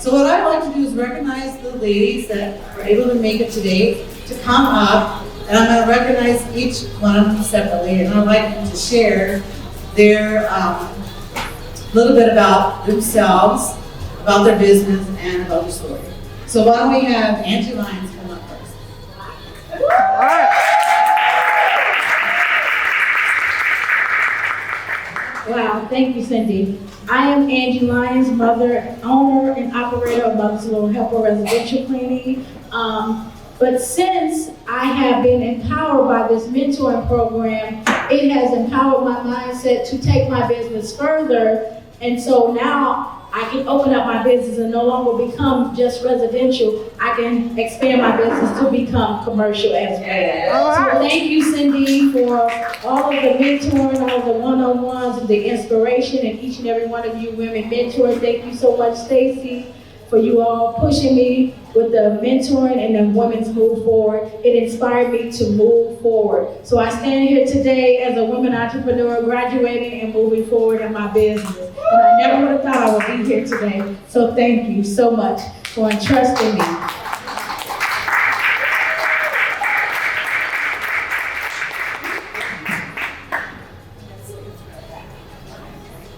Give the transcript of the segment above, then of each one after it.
So what I like to do is recognize the ladies that are able to make it today to come up, and I'm going to recognize each one of them separately, and I'd like them to share their little bit about themselves, about their business, and about their story. So why don't we have Angie Lyons come up first? All right. Wow, thank you, Cindy. I am Angie Lyons, mother, owner, and operator of Mother's Little Helper Residential Cleaning. But since I have been empowered by this mentoring program, it has empowered my mindset to take my business further. And so now I can open up my business and no longer become just residential. I can expand my business to become commercial as well. So thank you, Cindy, for all of the mentoring, all of the one-on-ones, and the inspiration, and each and every one of you women mentors. Thank you so much, Stacy, for you all pushing me with the mentoring and the women's move forward. It inspired me to move forward. So I stand here today as a women entrepreneur, graduating and moving forward in my business. And I never would have thought I would be here today. So thank you so much for entrusting me.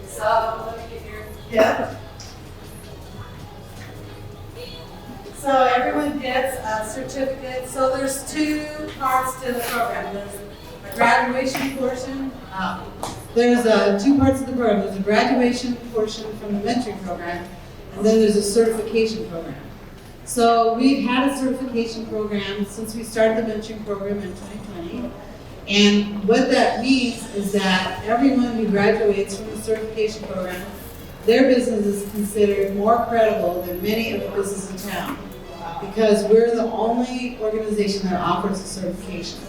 So let me get your, yeah. So everyone gets a certificate. So there's two parts to the program. There's a graduation portion. There's two parts of the program. There's a graduation portion from the mentoring program, and then there's a certification program. So we've had a certification program since we started the mentoring program in 2020. And what that means is that everyone who graduates from the certification program, their business is considered more credible than many of the businesses in town, because we're the only organization that offers a certification.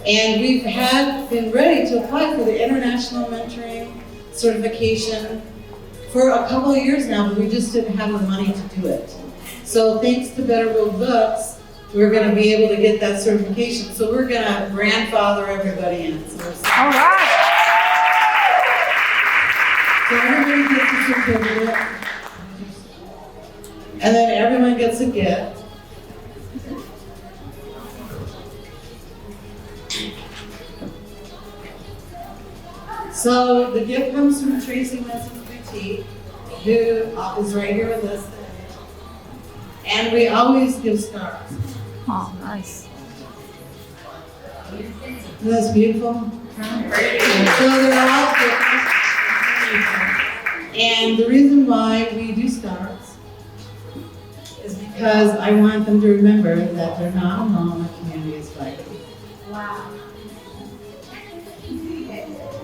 And we've been ready to apply for the International Mentoring Certification for a couple of years now, but we just didn't have the money to do it. So thanks to Better World Books, we're going to be able to get that certification. So we're going to grandfather everybody in. So All right. everybody gets a certificate, and then everyone gets a gift. So the gift comes from Tracy Messon's Boutique, who is right here with us. And we always give stars. Oh, nice. Isn't this beautiful? So they're all different. And the reason why we do stars is because I want them to remember that they're not alone, the community is fighting. Wow.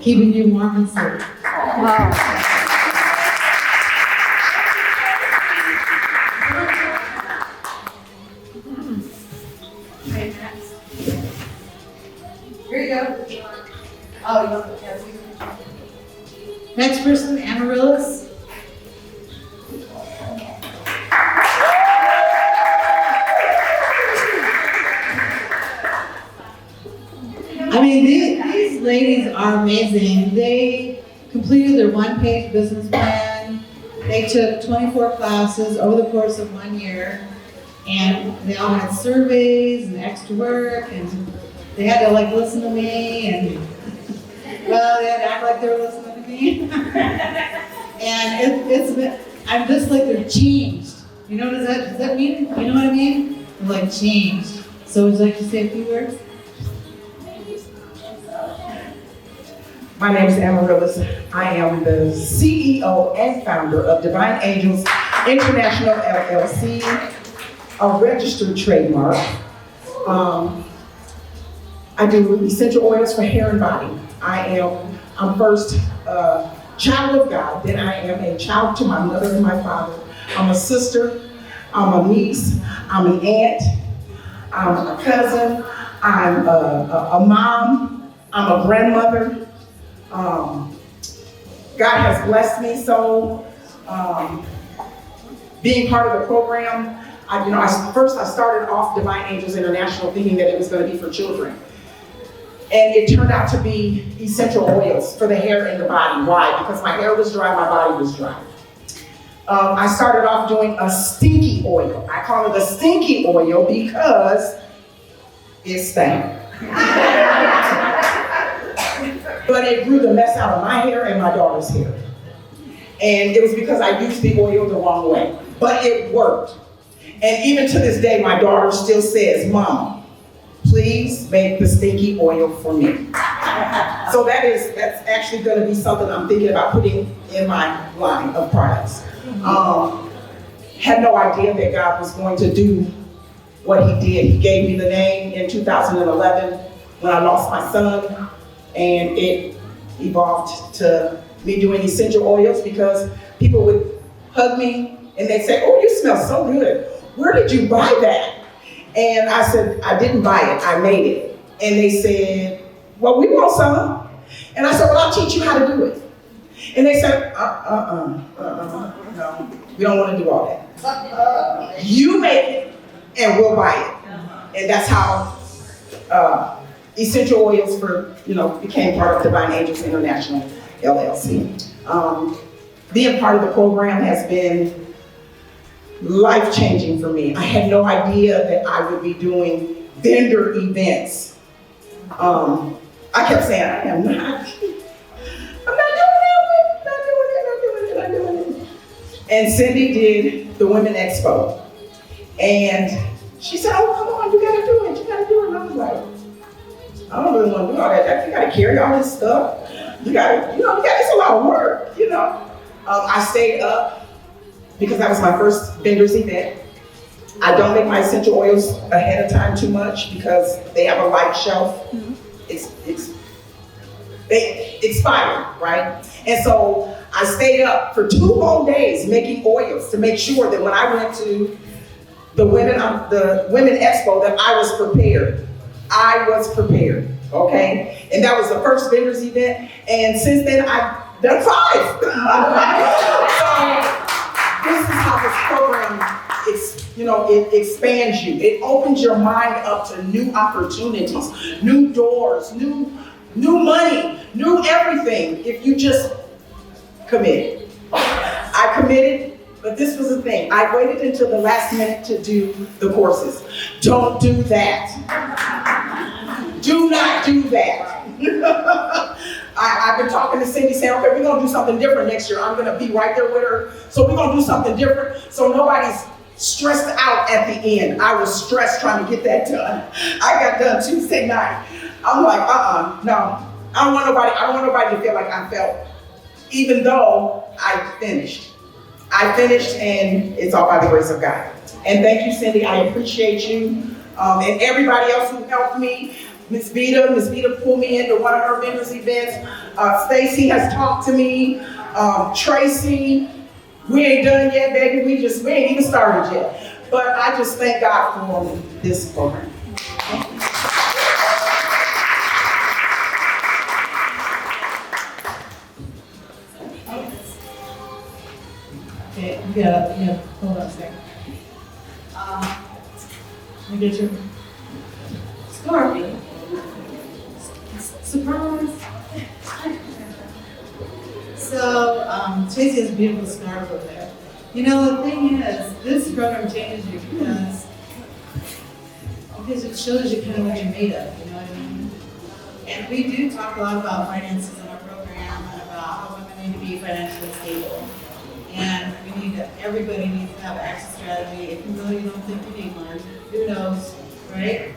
Keeping you warm and safe. Wow. Okay, next. Here you go. Oh, you want the Next person, Amaryllis. I mean, these ladies are amazing. They completed their one-page business plan. They took 24 classes over the course of 1 year. And they all had surveys and extra work, and they had to listen to me, and well, they had to act like they were listening to me. And I'm just they're changed. You know, does that mean, you know what I mean? They're changed. So would you like to say a few words? My name is Amaryllis. I am the CEO and founder of Divine Angels International LLC, a registered trademark. I do essential oils for hair and body. I'm first a child of God, then I am a child to my mother and my father. I'm a sister, I'm a niece, I'm an aunt, I'm a cousin, I'm a mom, I'm a grandmother. God has blessed me so. Being part of the program, I started off Divine Angels International thinking that it was going to be for children. And it turned out to be essential oils for the hair and the body. Why? Because my hair was dry, my body was dry. I started off doing a stinky oil. I call it a stinky oil because it stank. But it grew the mess out of my hair and my daughter's hair. And it was because I used the oil the wrong way. But it worked. And even to this day, my daughter still says, Mom, please make the stinky oil for me. So that's actually going to be something I'm thinking about putting in my line of products. Had no idea that God was going to do what he did. He gave me the name in 2011 when I lost my son, and it evolved to me doing essential oils because people would hug me and they'd say, oh, you smell so good. Where did you buy that? And I said, I didn't buy it, I made it. And they said, well, we want some. And I said, well, I'll teach you how to do it. And they said, no, we don't want to do all that. You make it and we'll buy it. And that's how essential oils became part of Divine Angels International LLC. Being part of the program has been life-changing for me. I had no idea that I would be doing vendor events. I kept saying, I'm not doing it. And Cindy did the Women Expo. And she said, oh, come on, you gotta do it. And I was like, I don't really want to do all that. You gotta carry all this stuff. It's a lot of work, I stayed up because that was my first vendor's event. I don't make my essential oils ahead of time too much because they have a life shelf. They expire, right? And so I stayed up for 2 whole days making oils to make sure that when I went to the Women Expo that I was prepared. I was prepared, okay? And that was the first vendor's event. And since then, I've done 5. So this is how this program it expands you. It opens your mind up to new opportunities, new doors, new money, new everything if you just commit. I committed, but this was the thing. I waited until the last minute to do the courses. Don't do that. Do not do that. I've been talking to Cindy saying, okay, we're going to do something different next year. I'm going to be right there with her. So we're going to do something different so nobody's stressed out at the end. I was stressed trying to get that done. I got done Tuesday night. I'm like, no. I don't want nobody to feel like I felt, even though I finished. And it's all by the grace of God. And thank you, Cindy. I appreciate you. And everybody else who helped me. Miss Vita pulled me into one of her vendors events. Stacy has talked to me. Tracy, we ain't done yet, baby. We ain't even started yet. But I just thank God for this program. Okay, yeah, hold on a second. Let me get your scarf. Surprise! So, Tracy has a beautiful scarf over there. The thing is, this program changes you because it shows you kind of what you're made of, you know what I mean? And we do talk a lot about finances in our program and about how women need to be financially stable. And everybody needs to have an exit strategy. If you really don't think you need one, who knows, right?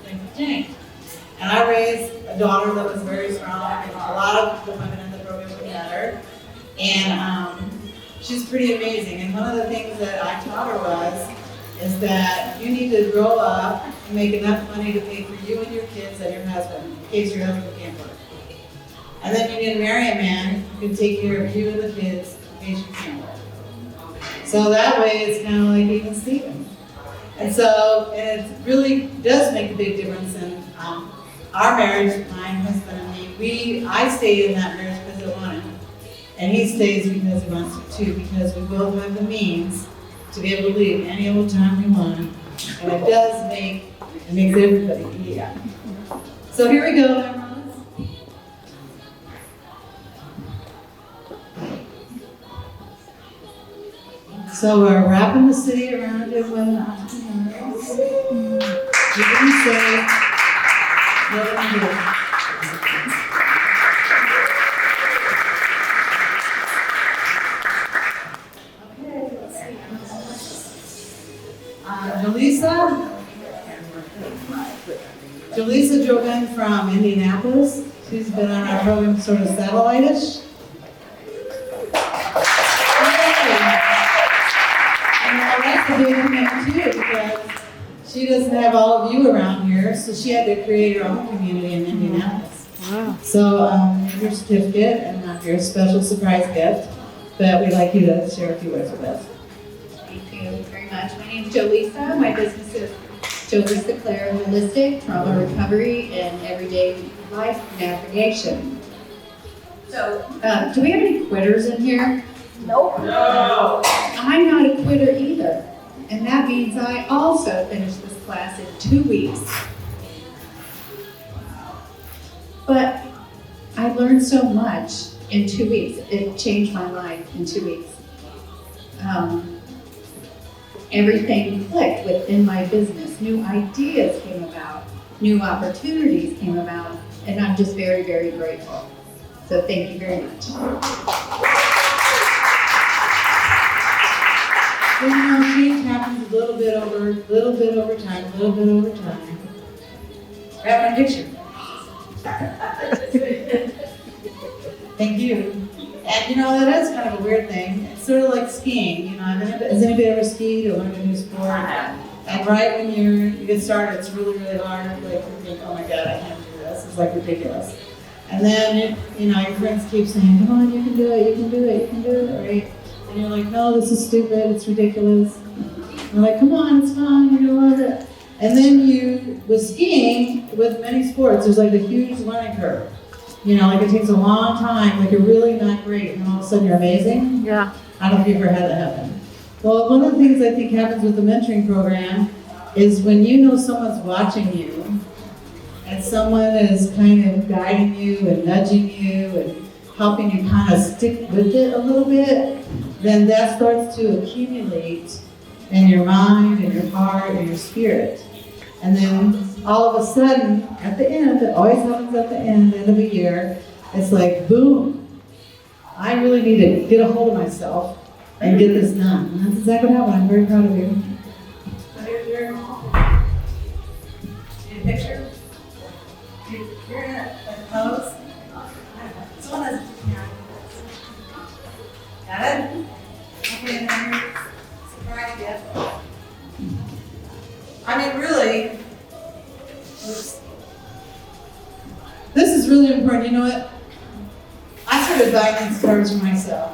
Thank you, Jane. And I raised a daughter that was very strong, and a lot of the women in the program would met her. And she's pretty amazing. And one of the things that I taught her is that you need to grow up and make enough money to pay for you and your kids and your husband, in case your husband can't work. And then you need to marry a man who can take care of you and the kids in case you can't work. So that way it's kind of like even Steven. And so it really does make a big difference in our marriage, my husband and me. I stayed in that marriage because I wanted him. And he stays because he wants to too, because we both have the means to be able to leave any old time we want. And it makes everybody eat. So here we go, Emerald. So we're wrapping the city around it with entrepreneurs. You can say, let them do it. Okay, let's see. Jaleesa drove in from Indianapolis. She's been on our program sort of satellite-ish. And that's a big commitment too, because she doesn't have all of you around here, so she had to create her own community in Indianapolis. Wow. So your certificate and your special surprise gift that we'd like you to share a few words with us. Thank you very much. My name is Jolisa. My business is Jolisa Claire Holistic Trauma Recovery and Everyday Life Navigation. So, do we have any quitters in here? Nope. No. I'm not a quitter either. And that means I also finished this class in 2 weeks. But I learned so much in 2 weeks. It changed my life in 2 weeks. Everything clicked within my business. New ideas came about, new opportunities came about, and I'm just very, very grateful. So thank you very much. So, change happens a little bit over time. Grab my picture. Thank you. And that is kind of a weird thing. It's sort of like skiing. Has anybody ever skied or learned a new sport? And right when you get started, it's really, really hard. Like you think, oh my God, I can't do this. It's like ridiculous. And then, your friends keep saying, come on, you can do it, you can do it, you can do it, right? And you're like, no, this is stupid, it's ridiculous. And they're like, come on, it's fun, you're gonna love it. And then with skiing, with many sports, there's like a huge learning curve. Like it takes a long time, like you're really not great, and all of a sudden you're amazing. Yeah. I don't know if you've ever had that happen. Well, one of the things I think happens with the mentoring program is when someone's watching you, and someone is kind of guiding you and nudging you and helping you kind of stick with it a little bit, then that starts to accumulate in your mind and your heart and your spirit. And then all of a sudden, at the end, it always happens at the end of a year, it's like, boom, I really need to get a hold of myself and get this done. And that's exactly what happened. I'm very proud of you. So here's your need a picture? You're in a pose. Someone has got it? Okay, and then here's surprise gift. Really, this is really important. You know what? I started buying these cards for myself.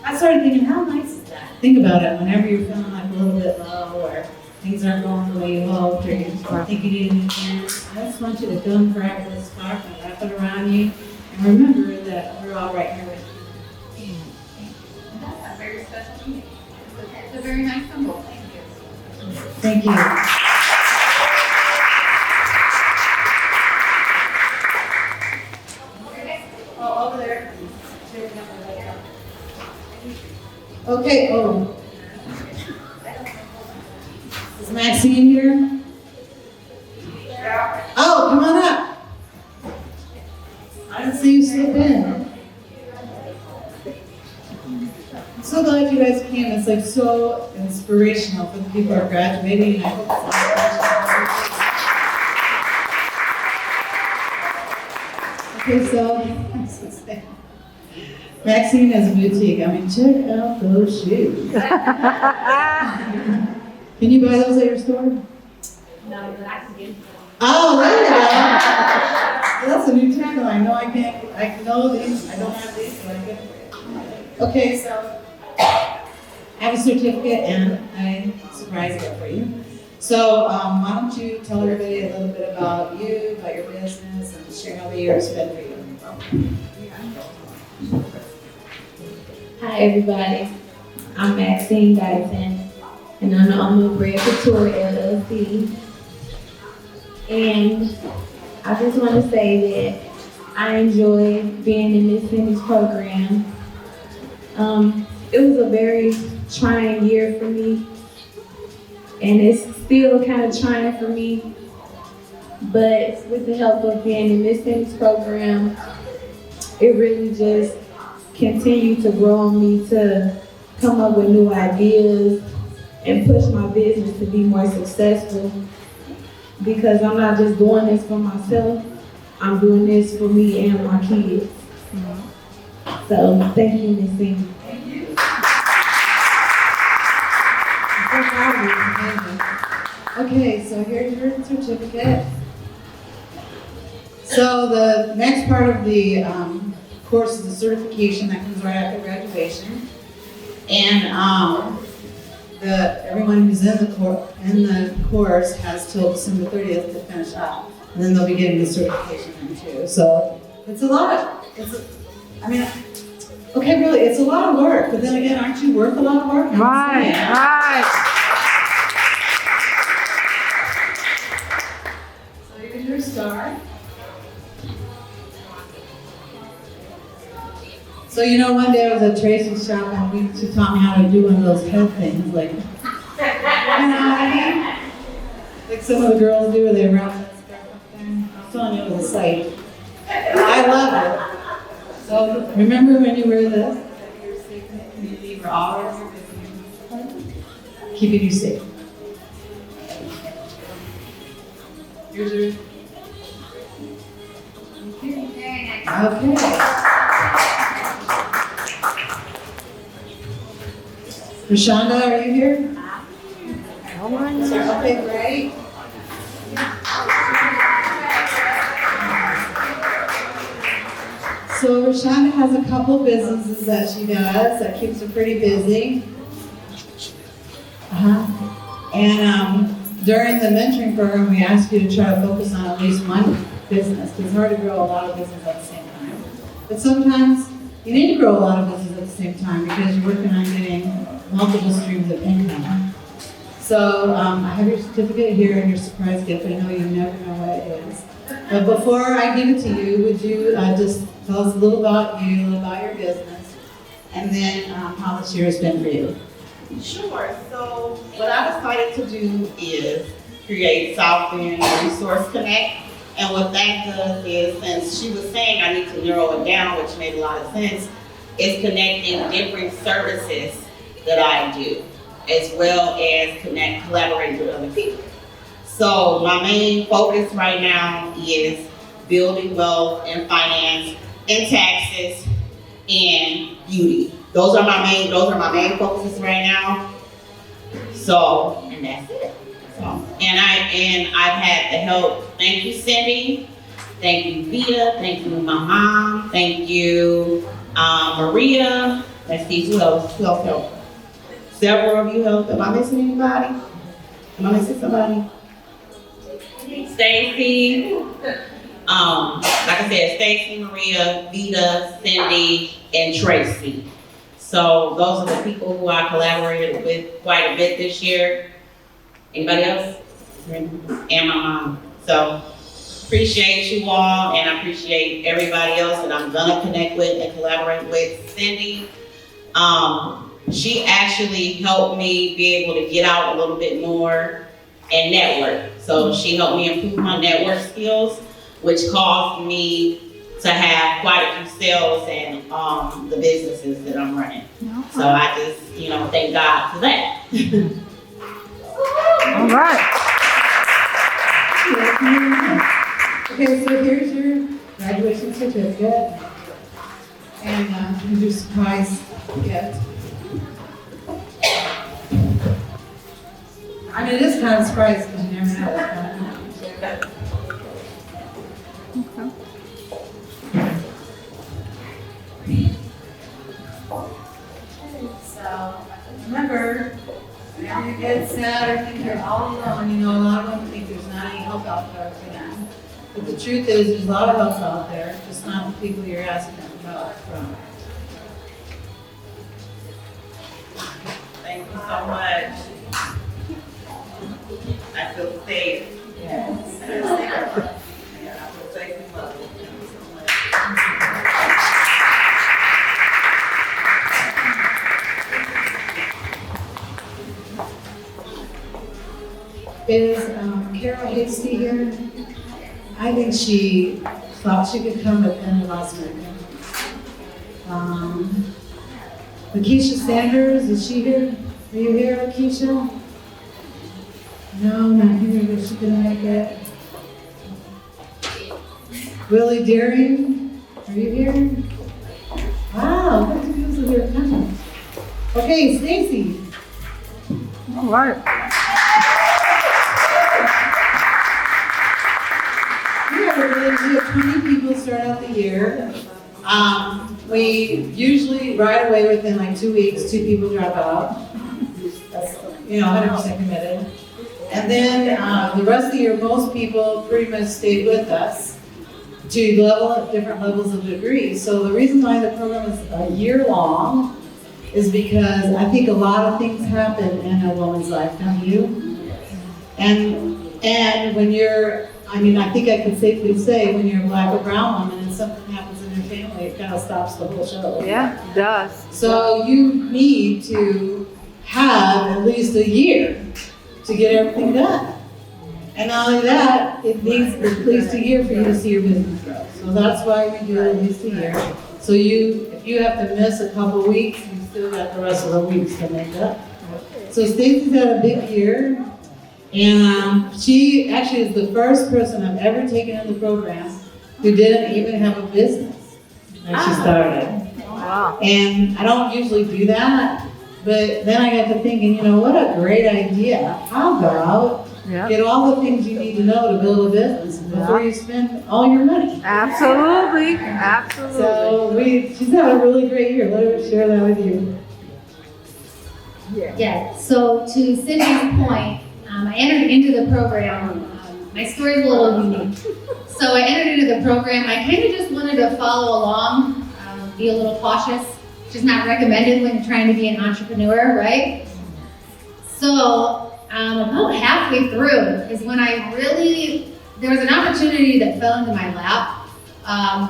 I started thinking, how nice is that? Think about it whenever you're feeling like a little bit low or things aren't going the way you hoped or you think you need a new chance. I just want you to come grab this card and wrap it around you and remember that we're all right here with you. That's a very special to me. It's a very nice symbol. Thank you. Thank you. Oh, over there. Okay, is Maxine here? Oh, come on up. I didn't see you slip in. I'm so glad you guys came. It's like so inspirational for the people who are graduating. I hope it's okay, so Maxine has a boutique. I mean, check out those shoes. Can you buy those at your store? No, but I can get Oh, there you go. That's a new tagline. No, I can't. I know these. I don't have these, but I get it for you. Okay, so I have a certificate and a surprise gift for you. So why don't you tell everybody a little bit about you, about your business, and share how the year has been for you. Hi everybody, I'm Maxine Dyson, and I'm the owner of Bread Victoria LLC. And I just want to say that I enjoy being in this program. it was a very trying year for me. And it's still kind of trying for me. But with the help of being in Miss Cindy's program, it really just continued to grow on me to come up with new ideas and push my business to be more successful. Because I'm not just doing this for myself, I'm doing this for me and my kids. So thank you, Miss Cindy. Thank you. I'm so proud of you. Amazing. Okay, so here's your certificate. So the next part of the course is the certification that comes right after graduation. And everyone who's in the course has till December 30th to finish up. And then they'll be getting the certification then too. So it's a lot. Okay, really, it's a lot of work, but then again, aren't you worth a lot of work? Right, right. So here's your star. So you know, one day I was at Tracy's shop and she taught me how to do one of those head things, like, like some of the girls do where they wrap that scarf up there. I was telling you it was a sight. I love it. So remember when you wear this, that you're safe in the community for all of your business, keeping you safe. Here's your. Okay. Rashonda, are you here? Okay, great. So Rashonda has a couple businesses that she does that keeps her pretty busy. And during the mentoring program, we ask you to try to focus on at least one business, because it's hard to grow a lot of business at the same time. But sometimes you need to grow a lot of business at the same time because you're working on getting multiple streams of income. So I have your certificate here and your surprise gift. I know you never know what it is. But before I give it to you, would you just tell us a little about you, a little about your business, and then how this year has been for you? Sure. So what I decided to do is create South Bend Resource Connect. And what that does is, since she was saying I need to narrow it down, which made a lot of sense, is connecting different services that I do, as well as collaborating with other people. So my main focus right now is building wealth and finance and taxes and beauty. Those are my main focuses right now. So, and that's it. So, and I've had the help. Thank you, Cindy. Thank you, Vita. Thank you, my mom. Thank you, Maria. Let's see, who else helped? Several of you helped. Am I missing anybody? Am I missing somebody? Stacy. Like I said, Stacy, Maria, Vita, Cindy, and Tracy. So those are the people who I collaborated with quite a bit this year. Anybody else? And my mom. So appreciate you all, and I appreciate everybody else that I'm gonna connect with and collaborate with. Cindy, she actually helped me be able to get out a little bit more and network. So she helped me improve my network skills, which caused me to have quite a few sales and the businesses that I'm running. So I just, thank God for that. All right. Okay, so here's your graduation certificate. And here's your surprise gift. I mean, it is kind of a surprise because you never know what's going to happen. So remember, whenever you get sad or think you're all alone, a lot of them think there's not any help out there for them. But the truth is, there's a lot of help out there, just not the people you're asking them for help from. Thank you so much. I feel safe. Yes. Yeah, I feel safe and loved. Thank you so much. Is Carol Hasty here? I think she thought she could come at the end of last week. Lakeisha Sanders, is she here? Are you here, Lakeisha? No, not here, but she couldn't make it. Willie Daring, are you here? Wow, lots of people here coming. Okay, Stacy. All right. We have 20 people start out the year. We usually right away within like 2 weeks, 2 people drop out. That's 100% committed. And then the rest of the year, most people pretty much stayed with us to level at different levels of degree. So the reason why the program is a year long is because I think a lot of things happen in a woman's life, don't you? And when you're, I think I can safely say when you're a black or brown woman and something happens in your family, it kind of stops the whole show. Yeah, it does. So you need to have at least a year to get everything done. And not only that, it needs at least a year for you to see your business grow. So that's why we do at least a year. So if you have to miss a couple weeks, you still got the rest of the weeks to make up. So Stacey's had a big year, and she actually is the first person I've ever taken in the program who didn't even have a business when she started. Wow. And I don't usually do that, but then I got to thinking, what a great idea. How about Yeah. get all the things you need to know to build a business before you spend all your money. Absolutely. Absolutely. So she's had a really great year. Let her share that with you. Yeah, so to Cindy's point, I entered into the program. My story is a little unique. So I entered into the program. I kind of just wanted to follow along, be a little cautious, which is not recommended when you're trying to be an entrepreneur, right? So about halfway through is when there was an opportunity that fell into my lap.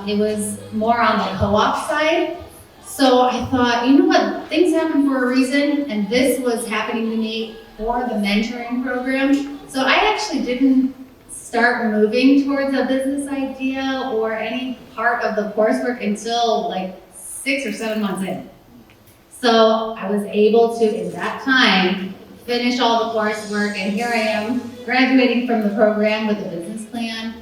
It was more on the co-op side. So I thought, you know what, things happen for a reason, and this was happening to me for the mentoring program. So I actually didn't start moving towards a business idea or any part of the coursework until like 6 or 7 months in. So I was able to, in that time, finish all the coursework, and here I am graduating from the program with a business plan.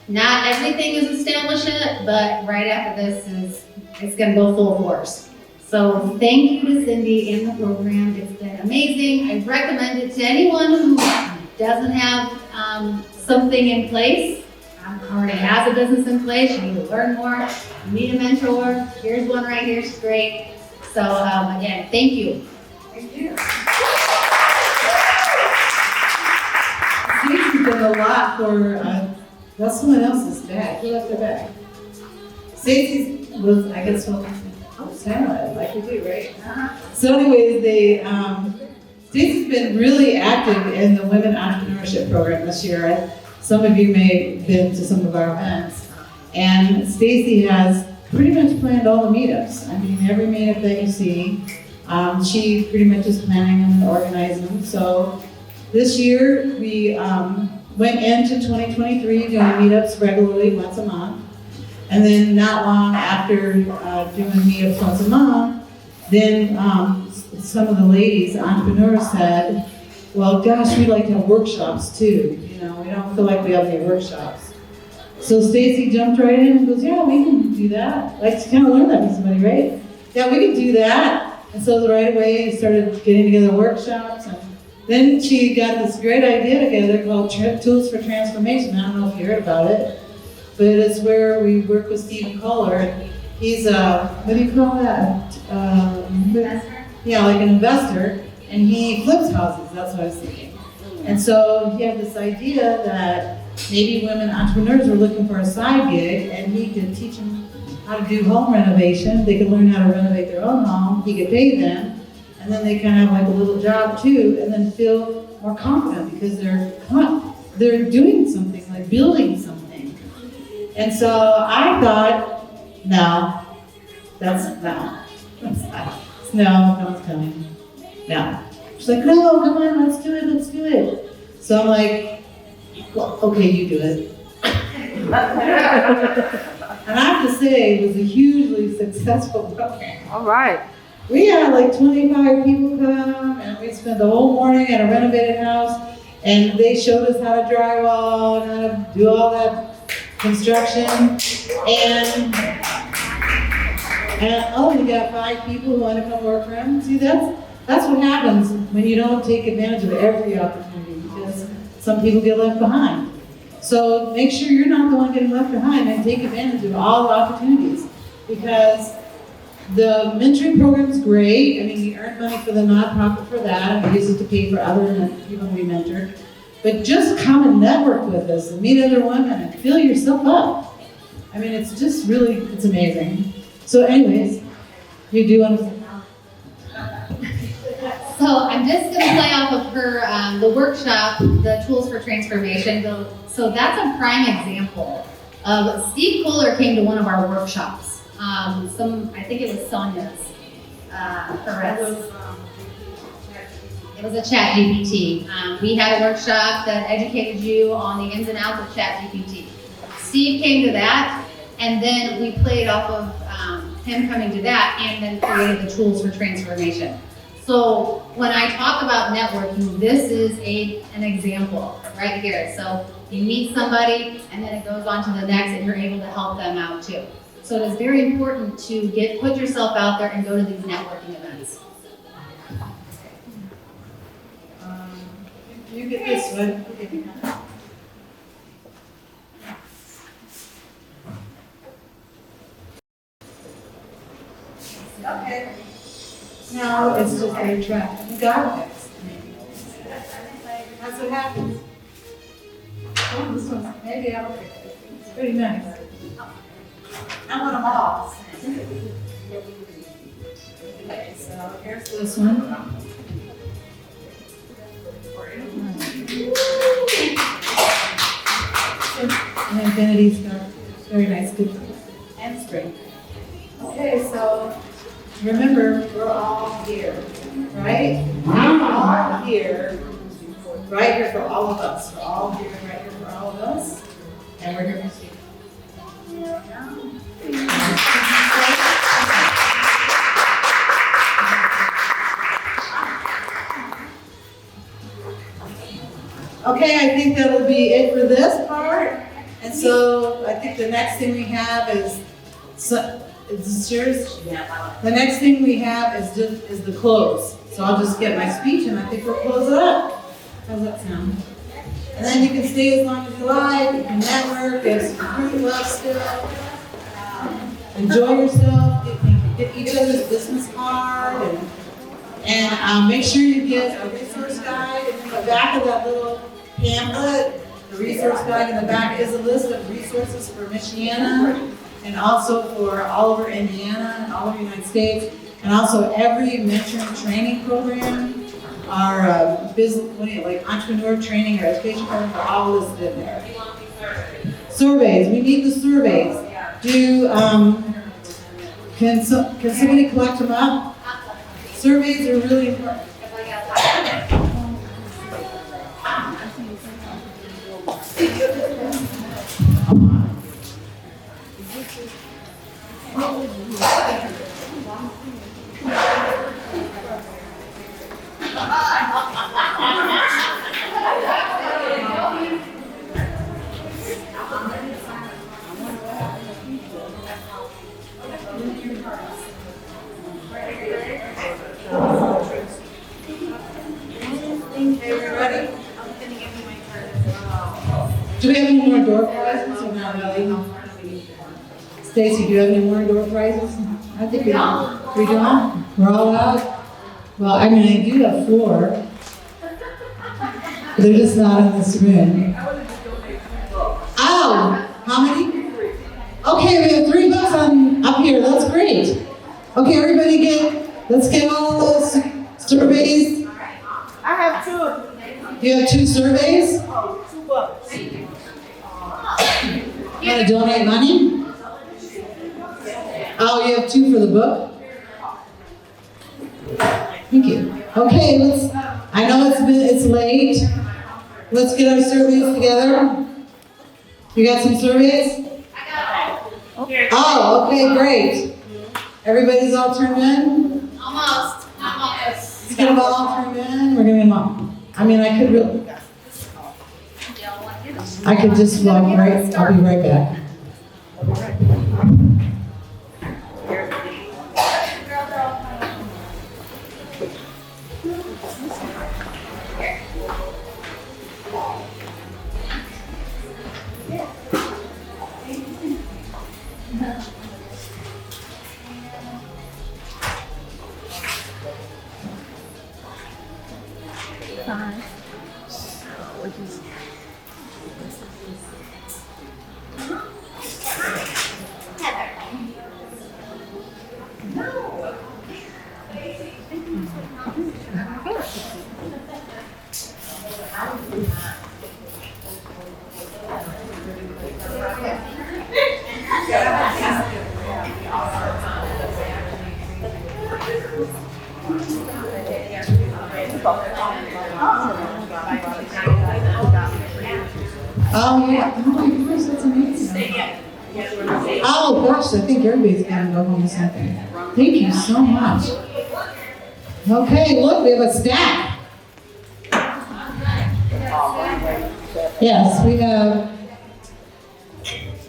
Not everything is established yet, but right after this it's gonna go full force. So thank you to Cindy and the program. It's been amazing. I recommend it to anyone who doesn't have something in place, already has a business in place, you need to learn more, you need a mentor. Here's one right here, she's great. So again, thank you. Thank you. Stacey's done a lot for, that's someone else's bag. Who left their bag? Stacey's was, I guess, Sarah, like we do, right? So anyways, Stacey's been really active in the Women Entrepreneurship Program this year. Some of you may have been to some of our events. And Stacey has pretty much planned all the meetups. Every meetup that you see, she pretty much is planning and organizing them. So this year, we went into 2023 doing meetups regularly once a month. And then not long after doing meetups once a month, then some of the ladies, entrepreneurs, said, well, gosh, we'd like to have workshops too. We don't feel like we have any workshops. So Stacey jumped right in and goes, yeah, we can do that. Like to kind of learn that from somebody, right? Yeah, we can do that. And so right away, we started getting together workshops. And then she got this great idea together called Tools for Transformation. I don't know if you heard about it. But it's where we work with Stephen Kohler. He's what do you call that? Investor? Yeah, like an investor, and he flips houses, that's what I was thinking. And so he had this idea that maybe women entrepreneurs were looking for a side gig, and he could teach them how to do home renovation. They could learn how to renovate their own home, he could pay them, and then they kind of have like a little job too, and then feel more confident because they're doing something, like building something. And so I thought, no one's coming. No. She's like, no, come on, let's do it. So I'm like, well, okay, you do it. And I have to say, it was a hugely successful program. All right. We had like 25 people come, and we spent the whole morning at a renovated house, and they showed us how to drywall, and how to do all that construction, and oh, we got 5 people who want to come work for them. See, that's what happens when you don't take advantage of every opportunity, because some people get left behind. So make sure you're not the one getting left behind, and take advantage of all the opportunities, because the mentoring program is great. I mean, we earn money for the nonprofit for that, and we use it to pay for other people we mentor. But just come and network with us and meet other women and fill yourself up. I mean, it's just really, it's amazing. So anyways, you do understand. So I'm just going to play off of her, the workshop, the Tools for Transformation. So that's a prime example of Steve Kohler came to one of our workshops. I think it was Sonia's, It was a Chat GPT. We had a workshop that educated you on the ins and outs of Chat GPT. Steve came to that, and then we played off of him coming to that, and then created the Tools for Transformation. So when I talk about networking, this is an example right here. So you meet somebody, and then it goes on to the next, and you're able to help them out too. So it is very important to put yourself out there and go to these networking events. You get this one. Okay. Now it's just a trap. You got it. That's what happens. Oh, this one's maybe I'll pick it. It's pretty nice. I want them all. Okay, so here's this one. An infinity star. Very nice, good. And straight. Okay, so remember, we're all here, right? We're all here, right here for all of us. We're all here, right here for all of us. And we're here for Steve. Okay, I think that will be it for this part. And so I think the next thing we have is this yours? Yeah. The next thing we have is the close. So I'll just get my speech, and I think we'll close it up. How's that sound? And then you can stay as long as you like. You can network. There's fruit love still. Enjoy yourself. Get each other's business card, and make sure you get a resource guide. And in the back of that little pamphlet, the resource guide in the back is a list of resources for Michiana, and also for all over Indiana and all over the United States, and also every mentoring training program, our business, like entrepreneur training or education program, are all listed in there. Surveys, we need the surveys. Can somebody collect them up? Surveys are really important. Do we have any more door prizes or not really? Stacy, do you have any more door prizes? I think we do. We don't? We're all out? Well, I mean, I do have 4. They're just not in this room. Oh, how many? Okay, we have 3 books up here. That's great. Okay, everybody let's get all those surveys. I have 2. You have 2 surveys? 2 books. You want to donate money? Oh, you have 2 for the book? Thank you. Okay, let's I know it's late. Let's get our surveys together. You got some surveys? Oh, okay, great. Everybody's all turned in? Almost. Let's get them all turned in. We're gonna get them all. I mean, I could just walk right, I'll be right back. Oh, yeah. Oh my gosh, that's amazing. Oh gosh, I think everybody's gonna go home with something. Thank you so much. Okay, look, we have a stack. Yes, we have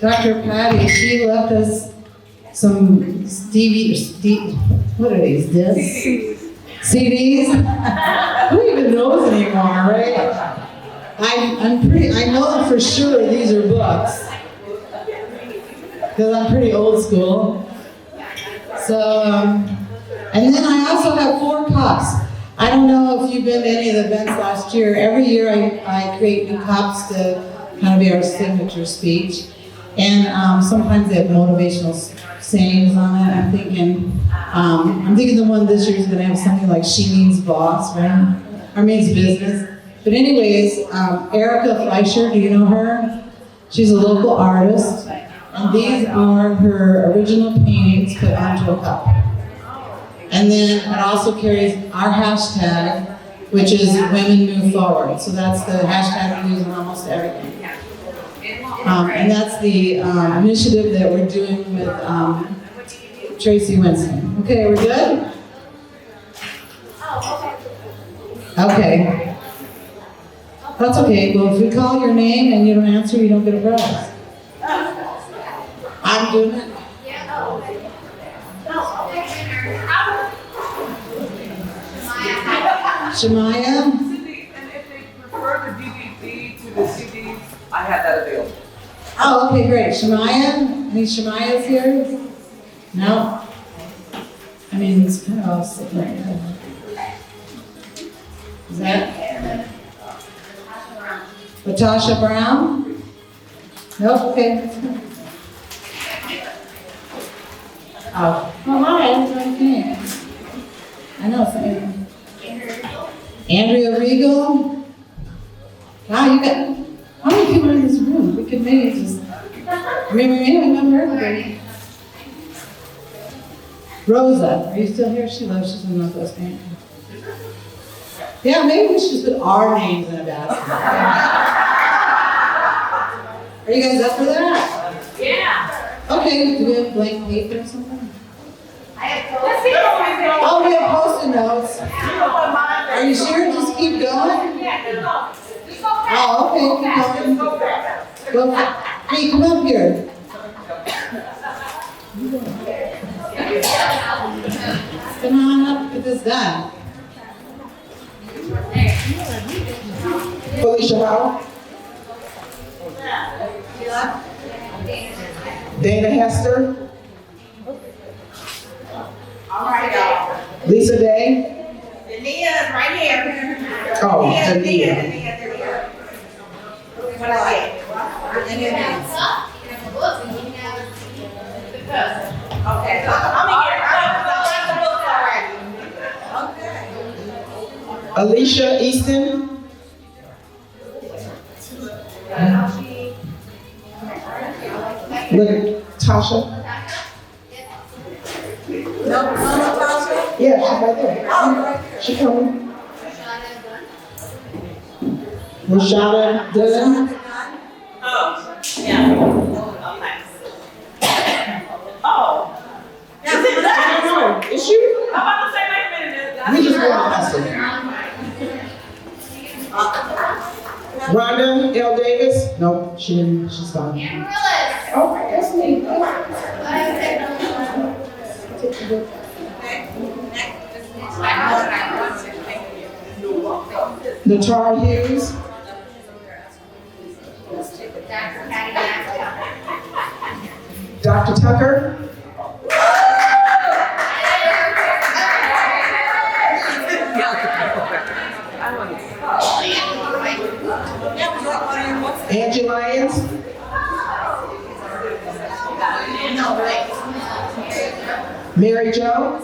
Dr. Patty. She left us some what are these, discs? CDs? Who even knows anymore, right? I know for sure these are books, because I'm pretty old school. So, and then I also have 4 cups. I don't know if you've been to any of the events last year. Every year I create new cups to kind of be our signature speech. And sometimes they have motivational sayings on it. I'm thinking the one this year is going to have something like, she means boss, right? Or means business. But anyways, Erica Fleischer, do you know her? She's a local artist, and these are her original paintings put onto a cup. And then it also carries our hashtag, which is Women Move Forward. So that's the hashtag we use in almost everything. And that's the initiative that we're doing with Tracy Winston. Okay, we're good? Okay. That's okay. Well, if we call your name and you don't answer, you don't get a prize. I'm doing it. Shemaya? Cindy, and if they prefer the DVD to the CDs, I have that available. Oh, okay, great. Shemaya? Any Shemayas here? No? I mean, it's kind of all sitting right there. Is that? Latasha Brown? Nope, okay. Oh, hi, okay. I know something. Andrea Regal? Wow, you got, how many people are in this room? We could maybe just, we may remember everybody. Rosa, are you still here? She's in Northwest Bank. Yeah, maybe we should just put our names in a basket. Are you guys up for that? Yeah. Okay, do we have blank paper or something? Oh, we have Post-it notes. Are you sure? Just keep going? Oh, okay, keep going. Go. Hey, come up here. Come on up, get this done. Felicia Howell. Dana Hester. All right, y'all. Lisa Day. Dania is right here. Oh, Dania. Dania. What I get? Okay, so I'm here. I got the books already. Okay. Alicia Easton. Look, Tasha. No, Natasha? Yeah, she's right there. She coming. Rashada Dunn. Oh, yeah. Oh, thanks. Oh. I don't know. Is she? I'm about to say, wait a minute. We just want to Rhonda L. Davis? No, she didn't. She's gone. Oh, that's me. Natara Hughes. Dr. Tucker. Angie Lyons. Mary Jo.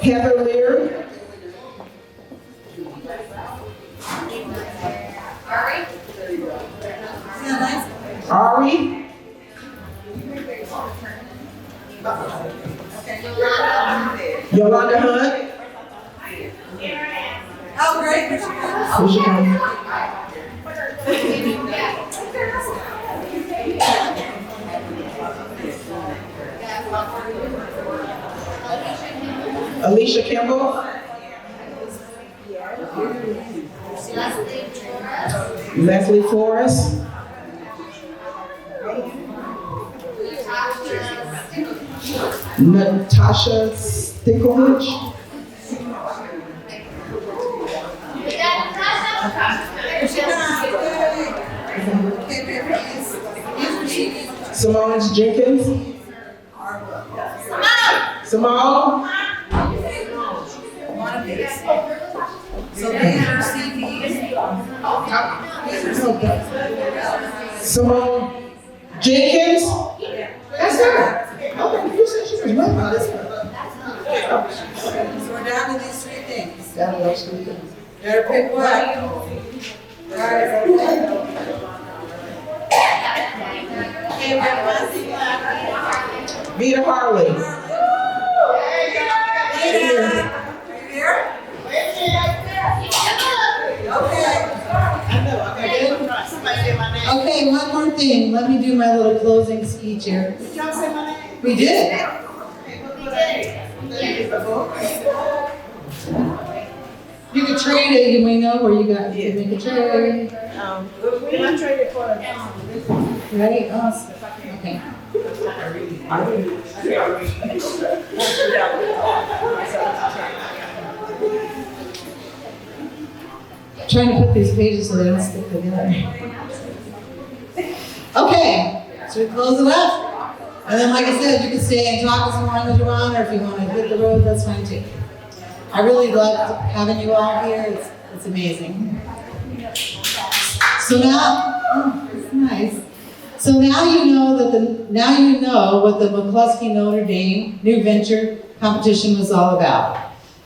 Heather Lear. Ari. Yolanda Hunt. Oh, great. Here she comes. Alicia Kimball. Leslie Flores. Natasha Stickovich. Simone Jenkins. Simone. So these are CPs. Simone Jenkins. That's her. Okay, you said she was right by this one. So we're down to these three things. Down to those three things. Better pick one. Vita Harley. Okay, one more thing. Let me do my little closing speech here. Did y'all say my name? We did. You could trade it. You may know where you got. You can make a trade. I traded for Ready? Awesome. Okay. Trying to put these pages so they don't stick together. Okay, so we close it up. And then, like I said, you can stay and talk as long as you want, or if you want to hit the road, that's fine too. I really loved having you all here. It's amazing. So now, oh, it's nice. So now you know what the McCluskey Notre Dame New Venture competition was all about.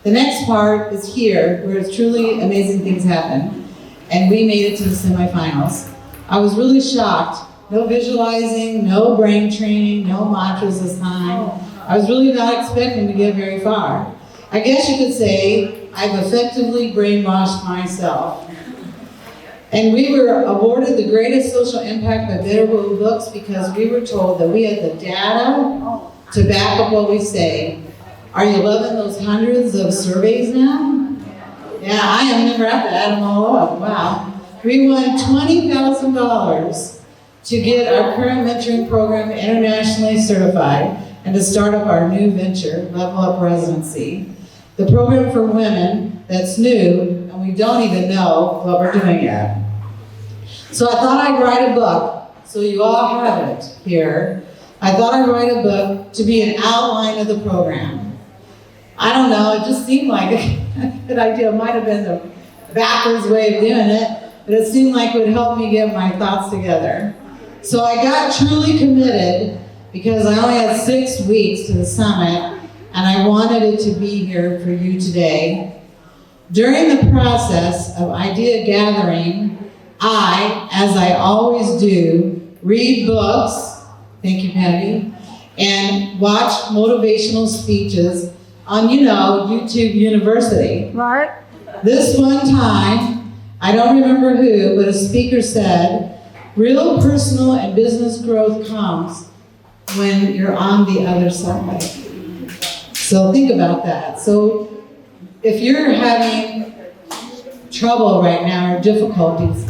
The next part is here, where it's truly amazing things happen, and we made it to the semifinals. I was really shocked. No visualizing, no brain training, no mantras this time. I was really not expecting to get very far. I guess you could say I've effectively brainwashed myself. And we were awarded the greatest social impact by Better Blue Books because we were told that we had the data to back up what we say. Are you loving those hundreds of surveys now? Yeah, I am. Never have to add them all up. Wow. We won $20,000 to get our current mentoring program internationally certified and to start up our new venture, Level Up Residency. The program for women that's new, and we don't even know what we're doing yet. So I thought I'd write a book, so you all have it here. I thought I'd write a book to be an outline of the program. I don't know, it just seemed like a good idea. It might have been the backwards way of doing it, but it seemed like it would help me get my thoughts together. So I got truly committed because I only had 6 weeks to the summit, and I wanted it to be here for you today. During the process of idea gathering, I, as I always do, read books, thank you, Patty, and watch motivational speeches on, YouTube University. Right. This one time, I don't remember who, but a speaker said, real personal and business growth comes when you're on the other side. So think about that. So if you're having trouble right now or difficulties,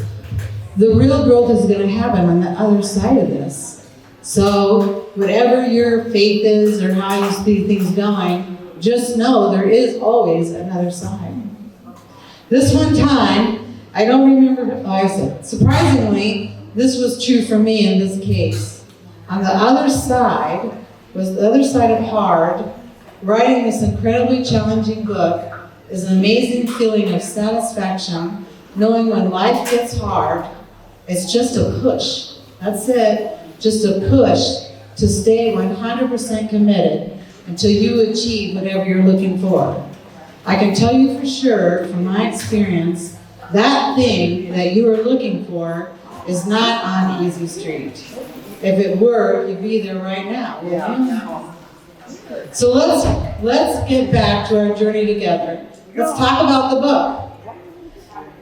the real growth is going to happen on the other side of this. So whatever your faith is or how you see things going, just know there is always another side. This one time, I don't remember, like I said, surprisingly, this was true for me in this case. On the other side was the other side of hard. Writing this incredibly challenging book is an amazing feeling of satisfaction, knowing when life gets hard, it's just a push. That's it, just a push to stay 100% committed until you achieve whatever you're looking for. I can tell you for sure, from my experience, that thing that you are looking for is not on easy street. If it were, you'd be there right now. Yeah. So let's get back to our journey together. Let's talk about the book.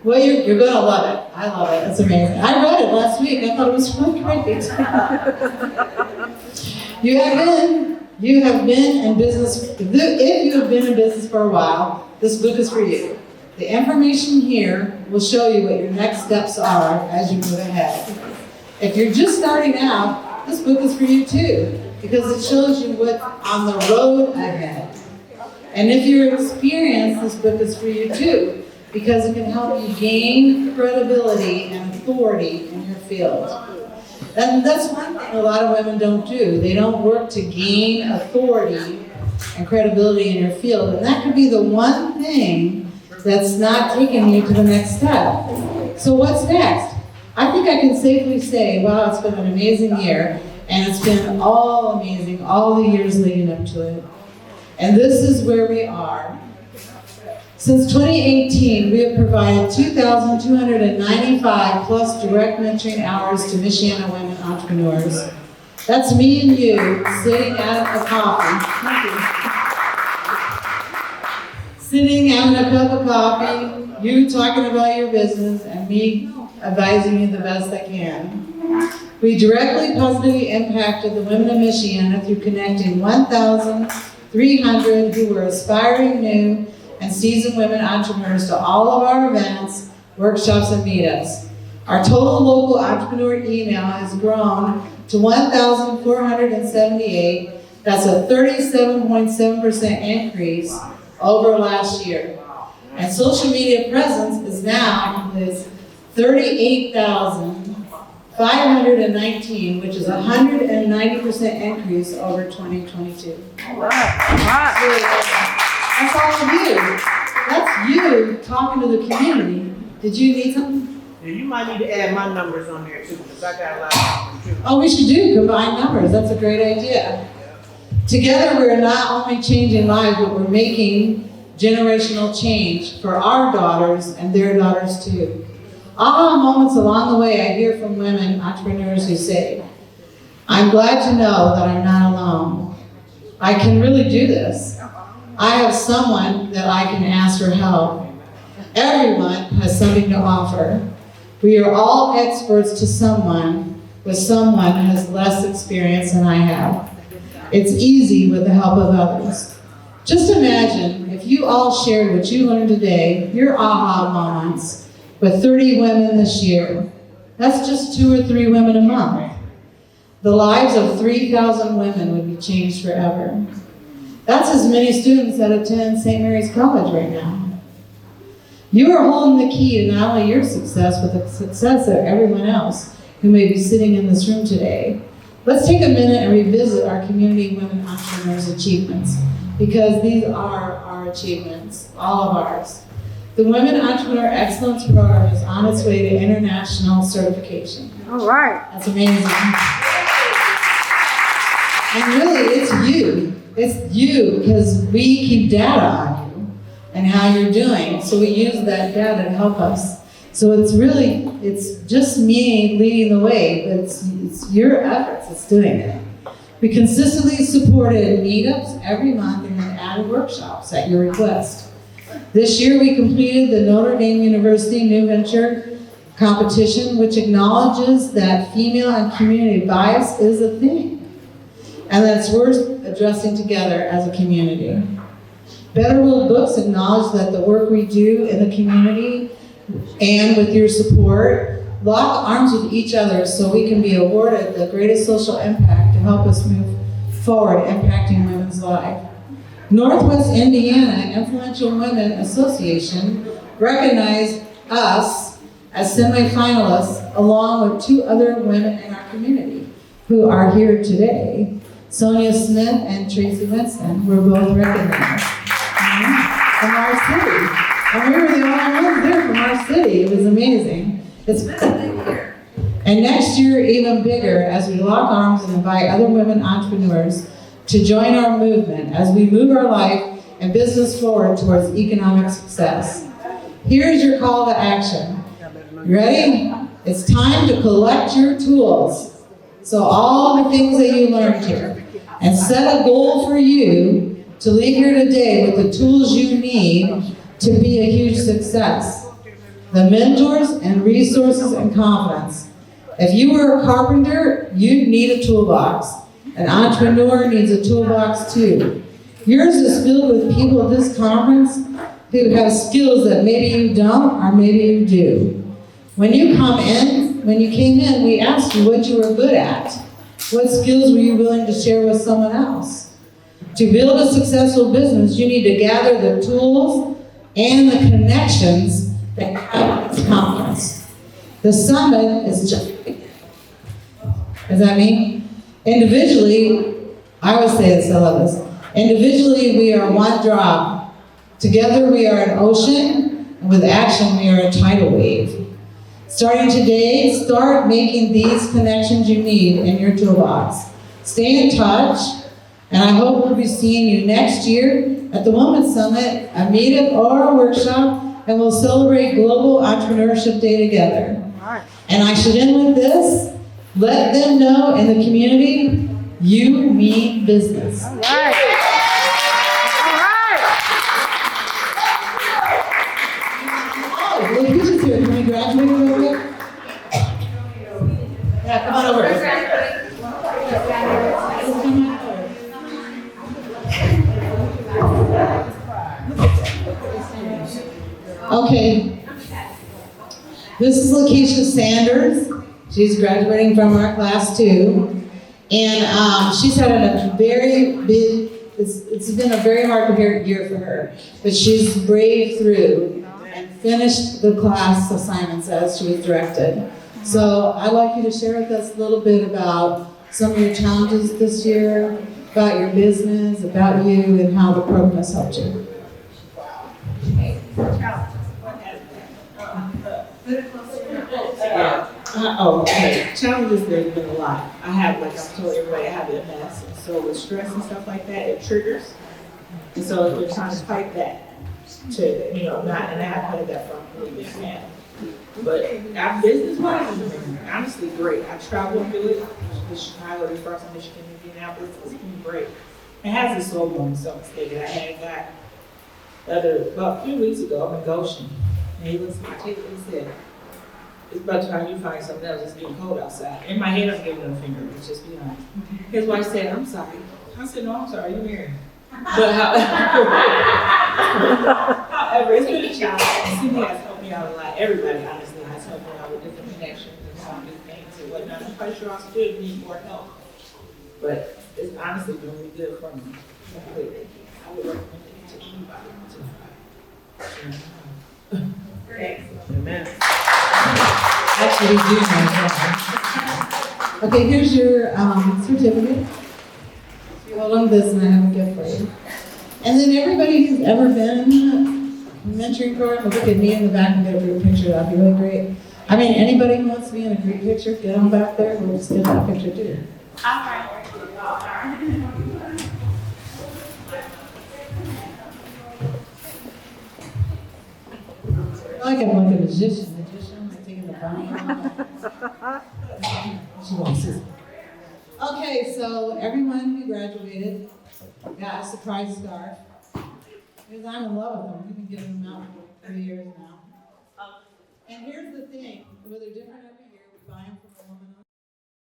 Well, you're going to love it. I love it. It's amazing. I read it last week. I thought it was really great. You have been in business. If you have been in business for a while, this book is for you. The information here will show you what your next steps are as you move ahead. If you're just starting out, this book is for you too, because it shows you what's on the road ahead. And if you're experienced, this book is for you too, because it can help you gain credibility and authority in your field. And that's one thing a lot of women don't do. They don't work to gain authority and credibility in your field. And that could be the one thing that's not taking you to the next step. So what's next? I think I can safely say, wow, it's been an amazing year, and it's been all amazing, all the years leading up to it. And this is where we are. Since 2018, we have provided 2,295 plus direct mentoring hours to Michiana women entrepreneurs. That's me and you sitting at a coffee. Sitting having a cup of coffee, you talking about your business, and me advising you the best I can. We directly positively impacted the women of Michiana through connecting 1,300 who were aspiring new and seasoned women entrepreneurs to all of our events, workshops, and meetups. Our total local entrepreneur email has grown to 1,478. That's a 37.7% increase over last year. And social media presence is now 38,519, which is a 190% increase over 2022. That's all of you. That's you talking to the community. Did you need something? Yeah, you might need to add my numbers on there too, because I got a lot of numbers too. Oh, we should do combined numbers. That's a great idea. Together, we're not only changing lives, but we're making generational change for our daughters and their daughters too. Aha moments along the way, I hear from women entrepreneurs who say, I'm glad to know that I'm not alone. I can really do this. I have someone that I can ask for help. Everyone has something to offer. We are all experts to someone, but someone has less experience than I have. It's easy with the help of others. Just imagine if you all shared what you learned today, your aha moments, with 30 women this year. That's just 2 or 3 women a month. The lives of 3,000 women would be changed forever. That's as many students that attend St. Mary's College right now. You are holding the key to not only your success, but the success of everyone else who may be sitting in this room today. Let's take a minute and revisit our community women entrepreneurs' achievements, because these are our achievements, all of ours. The Women Entrepreneur Excellence Program is on its way to international certification. All right. That's amazing. And really, it's you. It's you, because we keep data on you and how you're doing. So we use that data to help us. So it's just me leading the way, but it's your efforts that's doing it. We consistently supported meetups every month and then added workshops at your request. This year, we completed the Notre Dame University New Venture competition, which acknowledges that female and community bias is a thing, and that it's worth addressing together as a community. Better World Books acknowledge that the work we do in the community and with your support, lock arms with each other so we can be awarded the greatest social impact to help us move forward impacting women's lives. Northwest Indiana Influential Women Association recognized us as semifinalists along with 2 other women in our community who are here today. Sonia Smith and Tracy Winston were both recognized from our city. And we were the only ones there from our city. It was amazing. It's been a big year. And next year, even bigger, as we lock arms and invite other women entrepreneurs to join our movement as we move our life and business forward towards economic success. Here's your call to action. You ready? It's time to collect your tools. So all the things that you learned here. And set a goal for you to leave here today with the tools you need to be a huge success. The mentors and resources and confidence. If you were a carpenter, you'd need a toolbox. An entrepreneur needs a toolbox too. Yours is filled with people at this conference who have skills that maybe you don't or maybe you do. When you came in, we asked you what you were good at. What skills were you willing to share with someone else? To build a successful business, you need to gather the tools and the connections that come at this conference. The summit is just, does that mean? Individually, I always say this, I love this. Individually, we are one drop. Together, we are an ocean, and with action, we are a tidal wave. Starting today, start making these connections you need in your toolbox. Stay in touch, and I hope we'll be seeing you next year at the Women's Summit, a meetup or a workshop, and we'll celebrate Global Entrepreneurship Day together. And I should end with this. Let them know in the community, you mean business. All right. Oh, well, you just here. Can we graduate real quick? Yeah, come on over. Okay. This is Lakeisha Sanders. She's graduating from our class too. And she's had a very big, it's been a very hard year for her. But she's braved through and finished the class assignments as she was directed. So I'd like you to share with us a little bit about some of your challenges this year, about your business, about you, and how the program has helped you. Okay. Challenges, there's been a lot. I have, like I've told everybody, I have MS. And so with stress and stuff like that, it triggers. And so we're trying to fight that to, not, and I have had that from really big man. But our business-wise has been honestly great. I travel and do it. To Chicago, to first Michigan, Indianapolis, it's been great. It has a slow moment, so mistaken. I had got about a few weeks ago, I'm in Goshen. And he looks at my table and said, it's about time you find something else. It's getting cold outside. In my head, I'm giving him a finger. Let's just be honest. His wife said, "I'm sorry." I said, "No, I'm sorry. You're married." But however, it's been a challenge. And Cindy has helped me out a lot. Everybody, honestly, has helped me out with different connections and how to do things and whatnot. I'm quite sure I still need more help. But it's honestly been really good for me. Completely. I would recommend it to anybody. Thanks. Amen. Actually, we do know that. Okay, here's your certificate. You hold on to this and I have a gift for you. And then everybody who's ever been in a mentoring program, look at me in the back and get a group picture. That'd be really great. I mean, anybody who wants to be in a group picture, get on back there. We'll just get that picture too. I like I'm like a magician, like taking the phone. She wants it. Okay, so everyone who graduated got a surprise scarf. Because I'm in love with them. We've been giving them out for 3 years now. And here's the thing, well, they're different every year. We buy them for